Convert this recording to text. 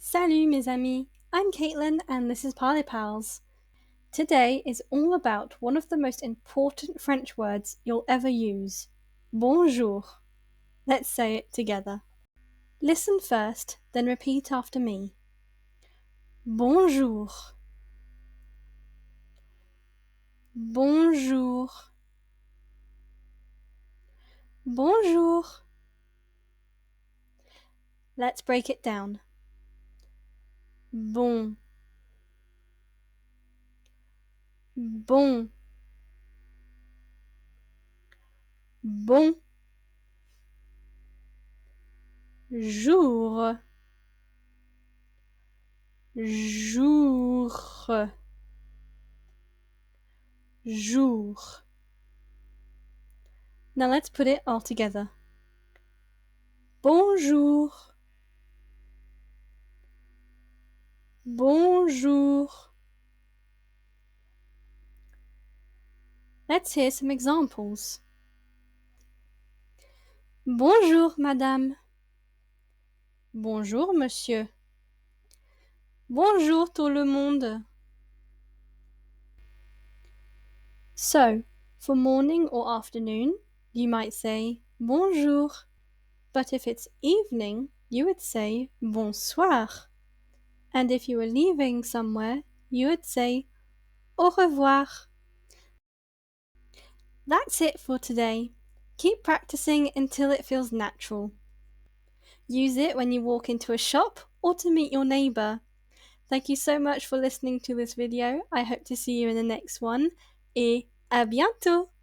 Salut mes amis, I'm Caitlin and this is Parlez. Today is all about one of the most important French words you'll ever use. Bonjour. Let's say it together. Listen first, then repeat after me. Bonjour. Bonjour. Bonjour. Let's break it down. Bon. Bon. Bon. Jour. Jour. Jour. Now let's put it all together. Bonjour. Bonjour. Let's hear some examples. Bonjour, madame. Bonjour, monsieur. Bonjour, tout le monde. So, for morning or afternoon, you might say bonjour. But if it's evening, you would say bonsoir. And if you were leaving somewhere, you would say au revoir. That's it for today. Keep practicing until it feels natural. Use it when you walk into a shop or to meet your neighbour. Thank you so much for listening to this video. I hope to see you in the next one. Et à bientôt!